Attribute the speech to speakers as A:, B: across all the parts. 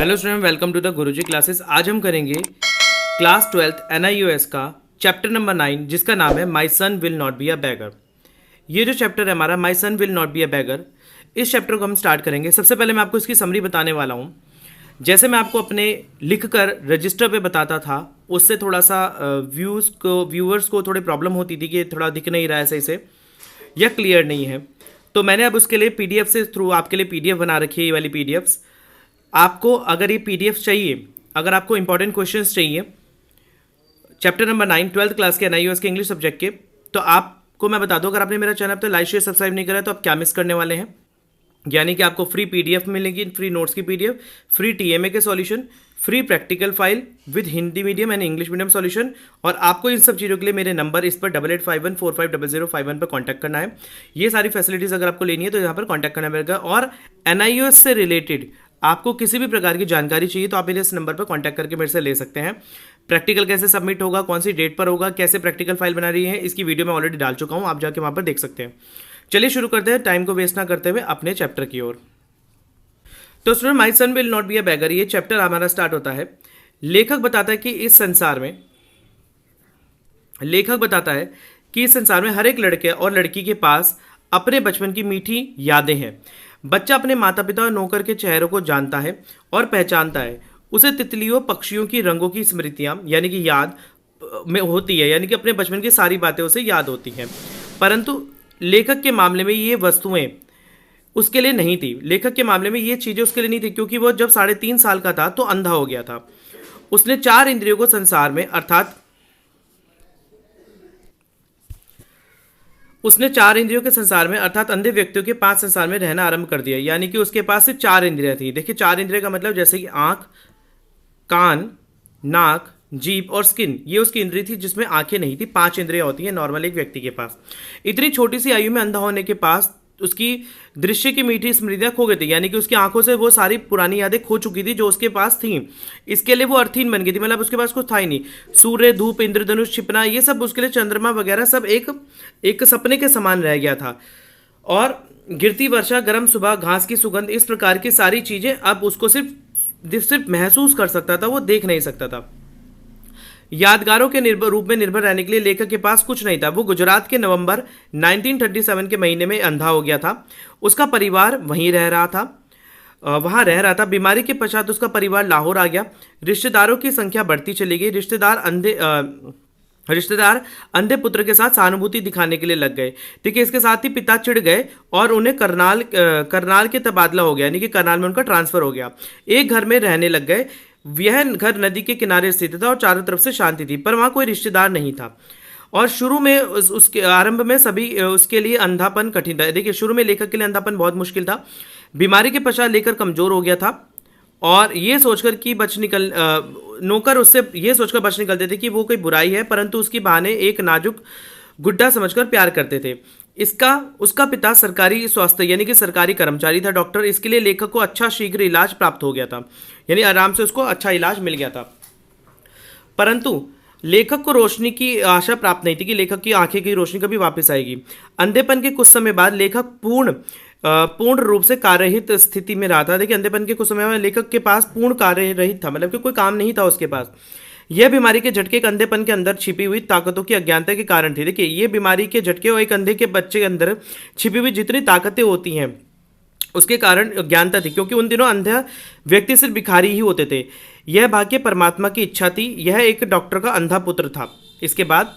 A: Hello student, welcome to the Guruji classes. आज हम करेंगे क्लास 12th NIOS का चैप्टर नंबर 9 जिसका नाम है my son will not be a beggar. ये जो चैप्टर है हमारा my son will not be a beggar, इस चैप्टर को हम स्टार्ट करेंगे। सबसे पहले मैं आपको इसकी समरी बताने वाला हूँ। जैसे मैं आपको अपने लिख कर रजिस्टर पे बताता था, उससे थोड़ा सा व्यूअर्स को थोड़ी प्रॉब्लम होती थी कि थोड़ा दिख नहीं रहा है सही से या क्लियर नहीं है। तो मैंने अब उसके लिए PDF से थ्रू आपके लिए PDF बना रखी है, ये वाली PDFs। आपको अगर ये PDF चाहिए, अगर आपको इंपॉर्टेंट क्वेश्चंस चाहिए चैप्टर नंबर 9 12th क्लास के NIOS के इंग्लिश सब्जेक्ट के, तो आपको मैं बता दूं, अगर आपने मेरा चैनल तो लाइक शेयर सब्सक्राइब नहीं करा है तो आप क्या मिस करने वाले हैं। यानी कि आपको फ्री PDF मिलेगी, फ्री नोट्स की PDF, फ्री TMA के solution, free practical file with Hindi medium and English medium solution. और आपको इन सब चीज़ों के लिए मेरे नंबर इस पर 8851450051 पर कॉन्टैक्ट करना है। ये सारी फैसिलिटीज़ अगर आपको लेनी है तो यहाँ पर कॉन्टैक्ट करना पड़ेगा। और NIOS से रिलेटेड आपको किसी भी प्रकार की जानकारी चाहिए तो आप मेरे इस नंबर पर कॉन्टैक्ट करके मेरे से ले सकते हैं। प्रैक्टिकल कैसे सबमिट होगा, कौन सी डेट पर होगा, कैसे प्रैक्टिकल फाइल बना रही है, इसकी वीडियो मैं ऑलरेडी डाल चुका हूँ, आप जाके वहाँ पर देख सकते हैं। चलिए शुरू करते हैं, टाइम को वेस्ट ना करते हुए अपने चैप्टर की ओर। तो student, my son will not be a beggar, ये चैप्टर हमारा स्टार्ट होता है। लेखक बताता है कि इस संसार में हर एक लड़के और लड़की के पास अपने बचपन की मीठी यादें हैं। बच्चा अपने माता पिता और नौकर के चेहरों को जानता है और पहचानता है। उसे तितलियों पक्षियों की रंगों की स्मृतियां यानी कि याद में होती है, यानी कि अपने बचपन की सारी बातें उसे याद होती हैं। परंतु लेखक के मामले में ये वस्तुएं उसके लिए नहीं थी। लेखक के मामले में ये चीज़ें उसके लिए नहीं थी, क्योंकि वो जब 3.5 साल का था तो अंधा हो गया था। उसने 4 इंद्रियों को संसार में अर्थात उसने 4 इंद्रियों के संसार में अर्थात अंधे व्यक्तियों के 5 संसार में रहना आरंभ कर दिया। यानी कि उसके पास सिर्फ 4 इंद्रियां थी। देखिए, 4 इंद्रिय का मतलब जैसे कि आंख, कान, नाक, जीभ और स्किन, ये उसकी इंद्रिय थी जिसमें आंखें नहीं थी। 5 इंद्रियां होती हैं नॉर्मल एक व्यक्ति के पास। इतनी छोटी सी आयु में अंधा होने के पास उसकी दृश्य की मीठी स्मृतियां खो गई थी। यानी कि उसकी आंखों से वो सारी पुरानी यादें खो चुकी थी जो उसके पास थी। इसके लिए वो अर्थहीन बन गई थी, मतलब उसके पास कुछ था ही नहीं। सूर्य, धूप, इंद्रधनुष, छिपना, ये सब उसके लिए, चंद्रमा वगैरह सब एक सपने के समान रह गया था। और गिरती वर्षा, गर्म सुबह, घास की सुगंध, इस प्रकार की सारी चीजें अब उसको सिर्फ महसूस कर सकता था, वो देख नहीं सकता था। यादगारों के रूप में निर्भर रहने के लिए लेखक के पास कुछ नहीं था। वो गुजरात के नवंबर 1937 के महीने में अंधा हो गया था। उसका परिवार वहीं रह रहा था, वहाँ रह रहा था। बीमारी के पश्चात उसका परिवार लाहौर आ गया। रिश्तेदारों की संख्या बढ़ती चली गई। रिश्तेदार अंधे पुत्र के साथ सहानुभूति दिखाने के लिए लग गए। ठीक है, इसके साथ ही पिता चिढ़ गए और उन्हें करनाल के तबादला हो गया, यानी कि करनाल में उनका ट्रांसफर हो गया। एक घर में रहने लग गए। यह घर नदी के किनारे स्थित था और चारों तरफ से शांति थी, पर वहाँ कोई रिश्तेदार नहीं था। और शुरू में उसके आरंभ में सभी उसके लिए अंधापन कठिन था। देखिए, शुरू में लेखक के लिए अंधापन बहुत मुश्किल था। बीमारी के पश्चात लेखक कमजोर हो गया था और ये सोचकर कि नौकर उससे ये सोचकर बच निकलते थे कि वो कोई बुराई है, परंतु उसकी बहाने एक नाजुक गुड्डा समझकर प्यार करते थे। उसका पिता सरकारी स्वास्थ्य यानी कि सरकारी कर्मचारी था, डॉक्टर। इसके लिए लेखक को अच्छा शीघ्र इलाज प्राप्त हो गया था, यानी आराम से उसको अच्छा इलाज मिल गया था। परंतु लेखक को रोशनी की आशा प्राप्त नहीं थी कि लेखक की आंखें की रोशनी कभी वापस आएगी। अंधेपन के कुछ समय बाद लेखक पूर्ण रूप से कार्यरहित स्थिति में रहा था। देखिए, अंधेपन के कुछ समय में लेखक के पास पूर्ण कार्यरहित था, मतलब कि कोई काम नहीं था उसके पास। यह बीमारी के झटके एक अंधेपन के अंदर छिपी हुई ताकतों की अज्ञानता के कारण थी। देखिए, ये बीमारी के झटके और एक अंधे के बच्चे के अंदर छिपी हुई जितनी ताकतें होती हैं उसके कारण अज्ञानता थी, क्योंकि उन दिनों अंधा व्यक्ति सिर्फ भिखारी ही होते थे। यह भाग्य परमात्मा की इच्छा थी। यह एक डॉक्टर का अंधा पुत्र था। इसके बाद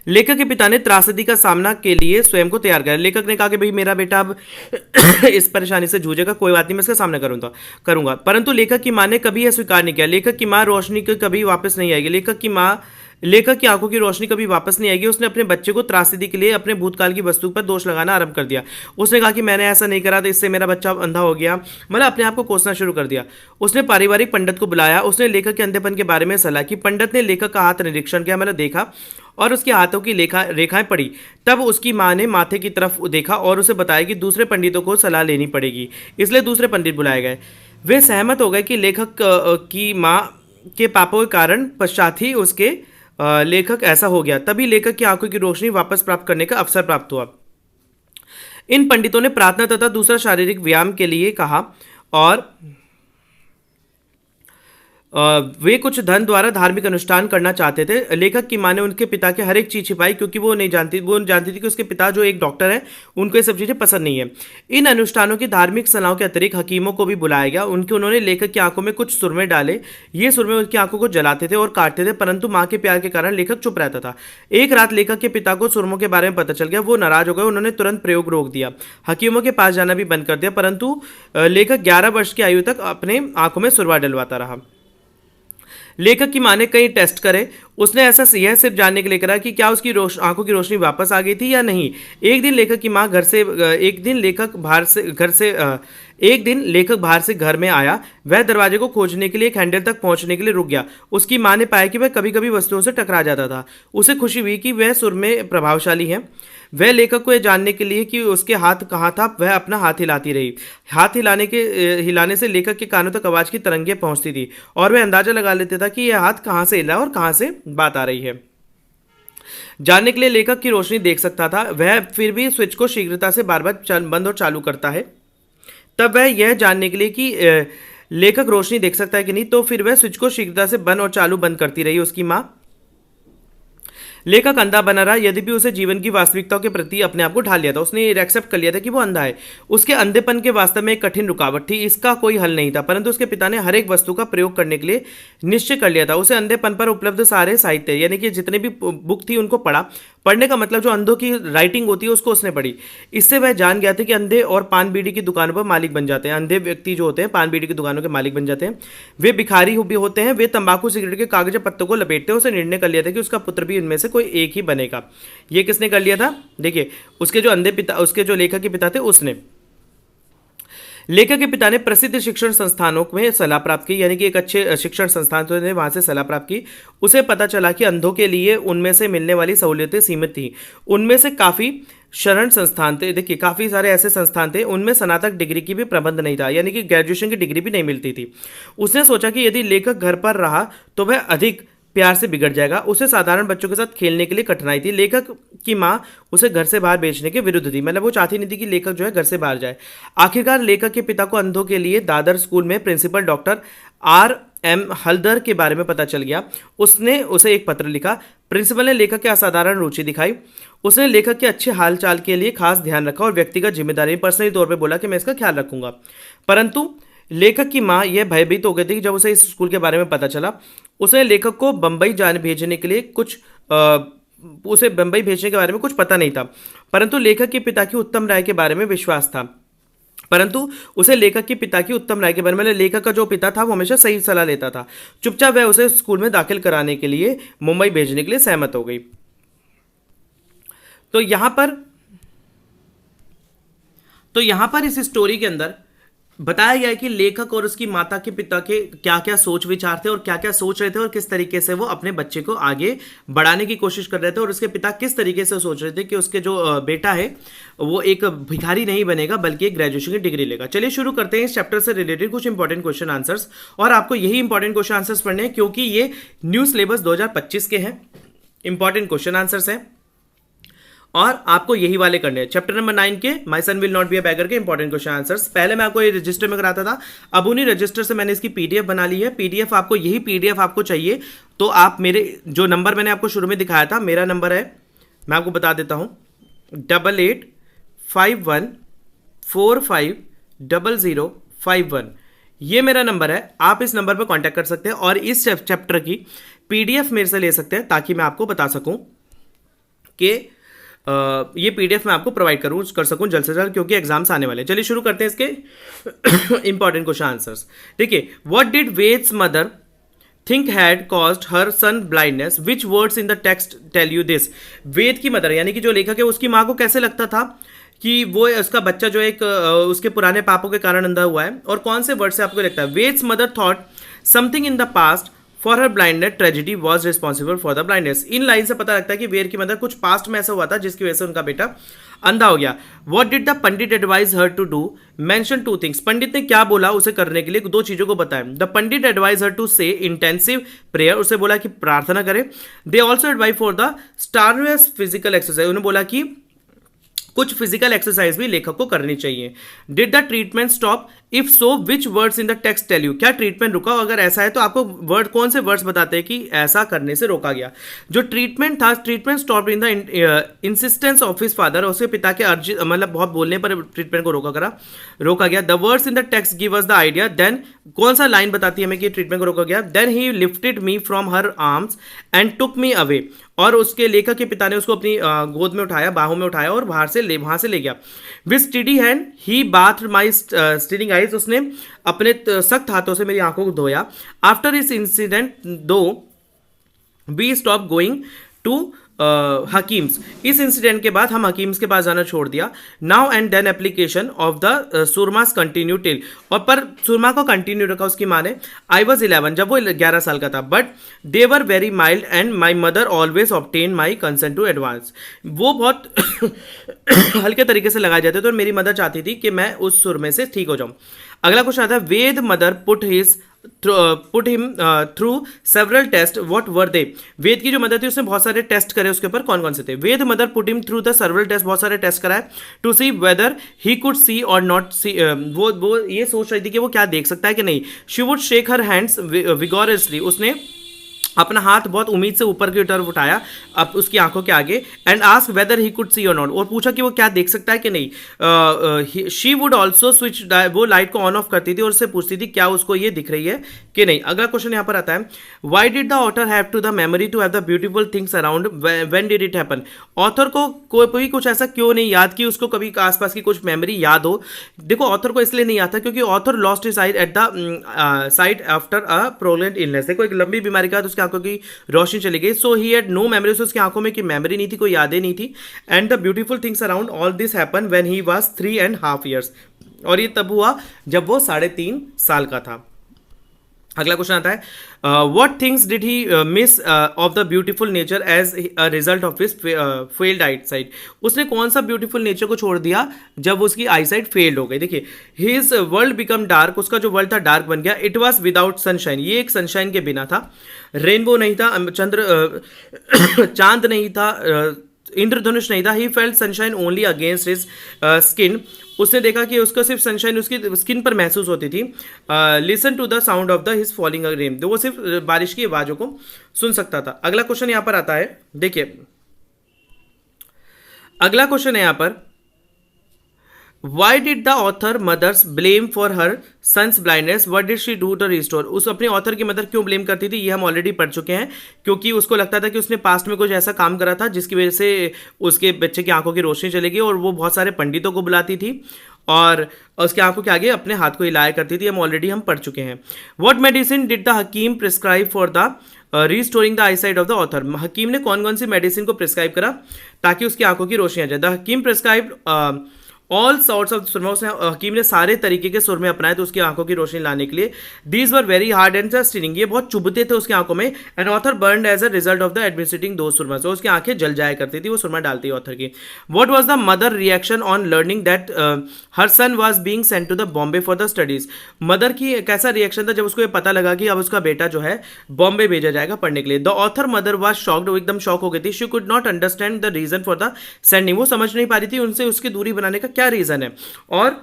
A: लेखक के पिता ने त्रासदी का सामना के लिए स्वयं को तैयार किया। लेखक ने कहा कि भाई मेरा बेटा अब इस परेशानी से जूझेगा, कोई बात नहीं, मैं इसका सामना करूंगा। परंतु लेखक की मां ने कभी यह स्वीकार नहीं किया। लेखक की मां रोशनी कभी वापस नहीं आएगी। लेखक की आंखों की रोशनी कभी वापस नहीं आएगी। उसने अपने बच्चे को त्रासदी के लिए अपने भूतकाल की वस्तु पर दोष लगाना आरंभ कर दिया। उसने कहा कि मैंने ऐसा नहीं करा था, इससे मेरा बच्चा अंधा हो गया, मतलब अपने आप को कोसना शुरू कर दिया। उसने पारिवारिक पंडित को बुलाया। उसने लेखक के अंधेपन के बारे में सलाह की। पंडित ने लेखक का हाथ निरीक्षण किया, मतलब देखा, और उसके हाथों की रेखाएं पड़ी। तब उसकी मां ने माथे की तरफ देखा और उसे बताया कि दूसरे पंडितों को सलाह लेनी पड़ेगी, इसलिए दूसरे पंडित बुलाए गए। वे सहमत हो गए कि लेखक की मां के पापों के कारण पश्चात ही उसके लेखक ऐसा हो गया। तभी लेखक की आंखों की रोशनी वापस प्राप्त करने का अवसर प्राप्त हुआ। इन पंडितों ने प्रार्थना तथा दूसरा शारीरिक व्यायाम के लिए कहा और वे कुछ धन द्वारा धार्मिक अनुष्ठान करना चाहते थे। लेखक की माँ ने उनके पिता के हर एक चीज छिपाई, क्योंकि वो जानती थी कि उसके पिता जो एक डॉक्टर है, उनको ये सब चीजें पसंद नहीं है। इन अनुष्ठानों की धार्मिक सलाहों के अतिरिक्त हकीमों को भी बुलाया गया। उन्होंने लेखक की आंखों में कुछ सुरमे डाले। ये सुरमे उसकी आंखों को जलाते थे और काटते थे, परंतु माँ के प्यार के कारण लेखक चुप रहता था। एक रात लेखक के पिता को सुरमों के बारे में पता चल गया। वो नाराज हो गए। उन्होंने तुरंत प्रयोग रोक दिया, हकीमों के पास जाना भी बंद कर दिया। परंतु लेखक 11 वर्ष की आयु तक अपने आंखों में सुरवा डलवाता रहा। लेखक की मां ने कई टेस्ट करे। उसने ऐसा यह सिर्फ जानने के लिए करा कि क्या उसकी आंखों की रोशनी वापस आ गई थी या नहीं। एक दिन लेखक की मां एक दिन लेखक बाहर से घर में आया। वह दरवाजे को खोजने के लिए एक हैंडल तक पहुंचने के लिए रुक गया। उसकी मां ने पाया कि वह कभी कभी वस्तुओं से टकरा जाता था। उसे खुशी हुई कि वह सुरमे प्रभावशाली है। वह लेखक को यह जानने के लिए कि उसके हाथ कहाँ था, वह अपना हाथ हिलाती रही। हाथ हिलाने से लेखक के कानों तक आवाज की तरंगें पहुंचती थी और वह अंदाजा लगा लेता था कि यह हाथ कहाँ से हिला और कहाँ से बात आ रही है। जानने के लिए लेखक की रोशनी देख सकता था। वह फिर भी स्विच को शीघ्रता से बार बार बंद और चालू करता है। तब वह यह जानने के लिए कि लेखक रोशनी देख सकता है कि नहीं, तो फिर वह स्विच को शीघ्रता से बंद करती रही। उसकी माँ लेखक अंधा बना रहा, यद्यपि उसे जीवन की वास्तविकताओं के प्रति अपने आप को ढाल लिया था। उसने एक्सेप्ट कर लिया था कि वो अंधा है। उसके अंधेपन के वास्तव में एक कठिन रुकावट थी। इसका कोई हल नहीं था, परंतु उसके पिता ने हर एक वस्तु का प्रयोग करने के लिए निश्चय कर लिया था। उसे अंधेपन पर उपलब्ध सारे साहित्य, यानी कि जितने भी बुक थी, उनको पढ़ा। पढ़ने का मतलब जो अंधों की राइटिंग होती है उसको उसने पढ़ी। इससे वह जान गया था कि अंधे और पान बीड़ी की दुकानों पर मालिक बन जाते हैं। अंधे व्यक्ति जो होते हैं पान बीड़ी की दुकानों के मालिक बन जाते हैं। वे भिखारी भी होते हैं। वे तंबाकू सिगरेट के कागज पत्तों को लपेटते हैं। उसे निर्णय कर लिया था कि उसका पुत्र भी इनमें से कोई एक ही बनेगा। ये किसने कर लिया था? देखिए, उसके जो लेखक के पिता थे उसने। लेखक के पिता ने प्रसिद्ध शिक्षण संस्थानों में सलाह प्राप्त की, यानी कि एक अच्छे शिक्षण संस्थान ने वहां से सलाह प्राप्त की। उसे पता चला कि अंधों के लिए उनमें से मिलने वाली सहूलियतें सीमित थी। उनमें से काफ़ी शरण संस्थान थे। देखिए, काफ़ी सारे ऐसे संस्थान थे, उनमें स्नातक डिग्री की भी प्रबंध नहीं था, यानी कि ग्रेजुएशन की डिग्री भी नहीं मिलती थी। उसने सोचा कि यदि लेखक घर पर रहा तो वह अधिक प्यार से बिगड़ जाएगा। उसे साधारण बच्चों के साथ खेलने के लिए कठिनाई थी। लेखक की माँ उसे घर से बाहर भेजने के विरुद्ध थी, मतलब वो चाहती नहीं थी कि लेखक जो है घर से बाहर जाए। आखिरकार लेखक के पिता को अंधों के लिए दादर स्कूल में प्रिंसिपल डॉक्टर R.M. हल्दर के बारे में पता चल गया। उसने उसे एक पत्र लिखा। प्रिंसिपल ने लेखक की असाधारण रुचि दिखाई। उसने लेखक के अच्छे हालचाल के लिए खास ध्यान रखा और व्यक्तिगत जिम्मेदारी पर्सनली तौर पर बोला कि मैं इसका ख्याल रखूंगा। परंतु लेखक की माँ यह भयभीत हो गई थी कि जब उसे इस स्कूल के बारे में पता चला। उसने लेखक को बंबई भेजने के लिए उसे बंबई भेजने के बारे में कुछ पता नहीं था, परंतु लेखक के पिता की उत्तम राय के बारे में विश्वास था। मतलब लेखक का जो पिता था वो हमेशा सही सलाह लेता था। चुपचाप वह उसे स्कूल में दाखिल कराने के लिए मुंबई भेजने के लिए सहमत हो गई। तो यहां पर इस स्टोरी के अंदर बताया गया है कि लेखक और उसकी माता के पिता के क्या क्या सोच विचार थे और क्या क्या सोच रहे थे और किस तरीके से वो अपने बच्चे को आगे बढ़ाने की कोशिश कर रहे थे, और उसके पिता किस तरीके से सोच रहे थे कि उसके जो बेटा है वो एक भिखारी नहीं बनेगा बल्कि एक ग्रेजुएशन की डिग्री लेगा। चलिए शुरू करते हैं इस चैप्टर से रिलेटेड कुछ इंपॉर्टेंट क्वेश्चन आंसर्स, और आपको यही इंपॉर्टेंट क्वेश्चन आंसर्स पढ़ने हैं क्योंकि ये न्यू सिलेबस 2025 के हैं। इंपॉर्टेंट क्वेश्चन आंसर्स हैं और आपको यही वाले करने हैं। चैप्टर नंबर 9 के my son will not be a bagger के इंपॉर्टेंट क्वेश्चन आंसर्स। पहले मैं आपको ये रजिस्टर में कराता था, अब उन्हीं रजिस्टर से मैंने इसकी पीडीएफ बना ली है। पीडीएफ आपको यही पीडीएफ आपको चाहिए तो आप मेरे जो नंबर मैंने आपको शुरू में दिखाया था, मेरा नंबर है, मैं आपको बता देता हूँ, 8851450051। ये मेरा नंबर है। आप इस नंबर पर कॉन्टैक्ट कर सकते हैं और इस चैप्टर की पीडीएफ मेरे से ले सकते हैं ताकि मैं आपको बता सकूं कि ये पीडीएफ मैं आपको प्रोवाइड कर सकूं जल्द से जल्द, क्योंकि एग्जाम्स आने वाले हैं। चलिए शुरू करते हैं इसके इंपॉर्टेंट क्वेश्चन आंसर्स। देखिए, what did Ved's mother think had caused her son blindness, which words in the text tell you this. Ved की मदर यानी कि जो लेखक है उसकी माँ को कैसे लगता था कि वो उसका बच्चा जो एक उसके पुराने पापों के कारण अंधा हुआ है, और कौन से वर्ड से आपको लगता है? Vedas mother thought something in the past for her blindness tragedy was responsible for the blindness. In line से पता लगता है कि वेद की मदर कुछ पास्ट में ऐसा हुआ था जिसकी वजह से उनका बेटा अंधा हो गया। What did the pandit advise her to do, mention two things. पंडित ने क्या बोला उसे करने के लिए? दो चीजों को बताया। The pandit advise her to say intensive prayer, उसे बोला कि प्रार्थना करे। They also advise for the strenuous physical exercise, उन्हें बोला कि कुछ फिजिकल एक्सरसाइज भी लेखक को करनी चाहिए। Did the treatment stop if so which words in the text tell you, क्या ट्रीटमेंट रुका, अगर ऐसा है तो आपको वर्ड कौन से वर्ड्स बताते हैं कि ऐसा करने से रोका गया। जो ट्रीटमेंट था, treatment stop in the insistence of his father, उसके पिता के अर्जी मतलब बहुत बोलने पर ट्रीटमेंट को रोका गया। The words in the text give us the idea, then कौन सा लाइन बताती है हमें कि ट्रीटमेंट को रोका गया। Then he lifted me from her arms and took me away, और उसके लेखक के पिता ने उसको अपनी गोद में उठाया, बाहों में उठाया और वहां से ले गया। With steady hand he bath my stinging eyes, उसने अपने सख्त हाथों से मेरी आंखों को धोया। After this incident though we stop going to hakims, इस इंसिडेंट के बाद हम हकीम्स के पास जाना छोड़ दिया। Now and then application of the surmas continue till, और पर सुरमा को कंटिन्यू रखा उसकी माँ ने। आई वॉज 11, जब वो 11 साल का था, but they were very mild and my mother always obtain my consent to advance, वो बहुत हल्के तरीके से लगाए जाते थे और मेरी मदर चाहती थी कि मैं उस सुरमे से ठीक हो जाऊं। अगला क्वेश्चन आता है, Ved mother put him through several test, what were they. Ved की जो मदर थी उसने बहुत सारे टेस्ट करे, उसके ऊपर कौन कौन से थे। Ved mother put him through the several test, बहुत सारे टेस्ट कराए, to see whether he could see और नॉट सी, वो ये सोच रही थी कि वो क्या देख सकता है कि नहीं। She would shake her hands vigorously, उसने अपना हाथ बहुत उम्मीद से ऊपर की तरफ उठाया अब उसकी आंखों के आगे, and ask weather he could see और नॉट, और पूछा कि वो क्या देख सकता है कि नहीं। शी वुड ऑल्सो स्विच, वो लाइट को ऑन ऑफ करती थी और उससे पूछती थी क्या उसको ये दिख रही है कि नहीं। अगला क्वेश्चन यहाँ पर आता है, why did the author have to the memory to have the beautiful things around, when did it happen. Author को कोई कुछ ऐसा क्यों नहीं याद कि उसको कभी आसपास की कुछ मेमोरी याद हो। देखो ऑथर को इसलिए नहीं आता क्योंकि author lost his site at the site after a prolonged illness, देखो एक लंबी बीमारी के बाद उसकी आंखों की रोशनी चली गई। सो ही हैड नो मेमोरीज, उसकी आंखों में की मेमोरी नहीं थी, कोई यादें नहीं थी। And the beautiful things around all this happen when he was 3.5 years, और ये तब हुआ जब वो 3.5 साल का था। अगला क्वेश्चन आता है, what things did he miss of the beautiful nature as a result of his failed eyesight, उसने कौन सा ब्यूटीफुल नेचर को छोड़ दिया जब उसकी आईसाइट फेल्ड हो गई। देखिए, हिज वर्ल्ड बिकम डार्क, उसका जो वर्ल्ड था डार्क बन गया। इट वॉज विदाउट सनशाइन, ये एक सनशाइन के बिना था। रेनबो नहीं था, चांद नहीं था, इंद्रधनुष नहीं था। He felt sunshine only against his skin, उसने देखा कि उसको सिर्फ सनशाइन उसकी स्किन पर महसूस होती थी। Listen to the sound of the his falling rain, तो वो सिर्फ बारिश की आवाज़ों को सुन सकता था। अगला क्वेश्चन यहाँ पर आता है, देखिए अगला क्वेश्चन है यहाँ पर, Why did the author mother's blame for her son's blindness? What did she do to restore? उस अपने ऑथर की मदर क्यों ब्लेम करती थी, ये हम ऑलरेडी पढ़ चुके हैं। क्योंकि उसको लगता था कि उसने पास्ट में कुछ ऐसा काम करा था जिसकी वजह से उसके बच्चे की आंखों की रोशनी चली गई, और वो बहुत सारे पंडितों को बुलाती थी और उसके आंखों के आगे अपने हाथ को हिलाया करती थी। हम पढ़ चुके हैं। What medicine did the hakim prescribe for the restoring the eye sight of the author? हकीम ने कौन कौन सी मेडिसिन को प्रिस्क्राइब करा ताकि उसकी आंखों की रोशनी आ जाए? The hakim prescribe all sorts of surma, उसने हकीम ने सारे तरीके के सुरमे अपनाए तो उसकी आंखों की रोशनी लाने के लिए। These were very hard and stinging, ये बहुत चुभते थे उसकी आंखों में। And author burn as a result of the administrating those surma, तो उसकी आंखें जल जाया करती थी वो सुरमा डालती है ऑथर की। What was the mother reaction on learning that her son was being sent to the Bombay for the studies? Mother की कैसा रिएक्शन था जब उसको ये पता लगा कि अब उसका बेटा जो है बॉम्बे भेजा जाएगा पढ़ने के लिए? The author mother was shocked, वो एकदम शॉक हो गई थी। She could not understand the reason for the sending, वो समझ नहीं पा रही थी उनसे उसकी दूरी बनाने का क्या रीजन है और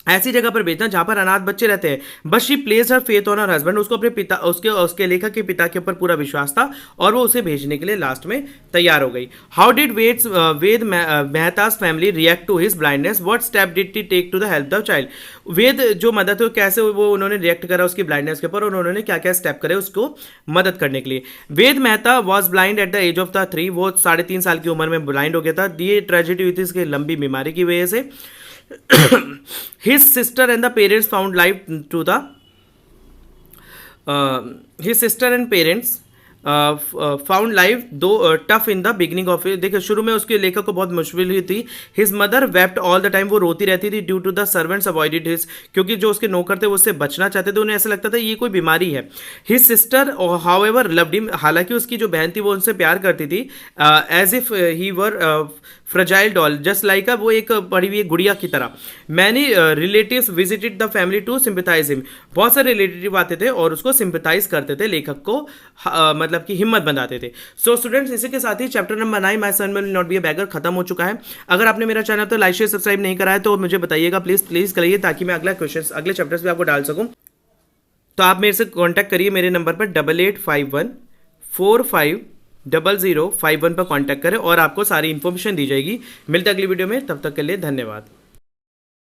A: ऐसी जगह पर भेजना जहां पर अनाथ बच्चे रहते हैं। बस she place her faith on her husband, उसको अपने पिता उसके लेखक के पिता के ऊपर पूरा विश्वास था और वो उसे भेजने के लिए लास्ट में तैयार हो गई। How did Ved Mehta's family react to his blindness? What step did they take to the help the child? Ved जो मदद थे कैसे वो उन्होंने रिएक्ट करा उसकी ब्लाइंडनेस के ऊपर और उन्होंने क्या क्या स्टेप करे उसको मदद करने के लिए। Ved Mehta was blind at the age of the 3, वो 3.5 साल की उम्र में ब्लाइंड हो गया था। ये ट्रेजेडी हुई थी इसकी लंबी बीमारी की वजह से। His sister and the parents found life to the his sister and parents found life too tough in the beginning of it. देखिए शुरू में उसके लेखक को बहुत मुश्किल हुई थी। His mother wept all the time, वो रोती रहती थी। Due to the servants avoided his, क्योंकि जो उसके नौकर थे वो उससे बचना चाहते थे, उन्हें ऐसा लगता था ये कोई बीमारी है। His sister however loved him, हालांकि उसकी जो बहन थी वो उनसे प्यार करती थी। As if he were fragile doll just like वो एक पड़ी हुई गुड़िया की तरह। Many relatives visited the family to sympathize him, बहुत सारे रिलेटिव आते थे और उसको सिंपथाइज करते थे, लेखक को मतलब कि हिम्मत बनाते थे। सो स्टूडेंट्स, इसी के साथ ही chapter number 9 my son will not be a beggar खत्म हो चुका है। अगर आपने मेरा चैनल तो लाइक शेयर सब्सक्राइब नहीं करा है तो मुझे बताइएगा, प्लीज करिए, ताकि मैं अगला क्वेश्चन अगले चैप्टर्स भी आपको डाल सकूं। तो आप मेरे से कांटेक्ट करिए मेरे नंबर पर 8851450051 पर कांटेक्ट करें और आपको सारी इन्फॉर्मेशन दी जाएगी। मिलते अगली वीडियो में, तब तक के लिए धन्यवाद।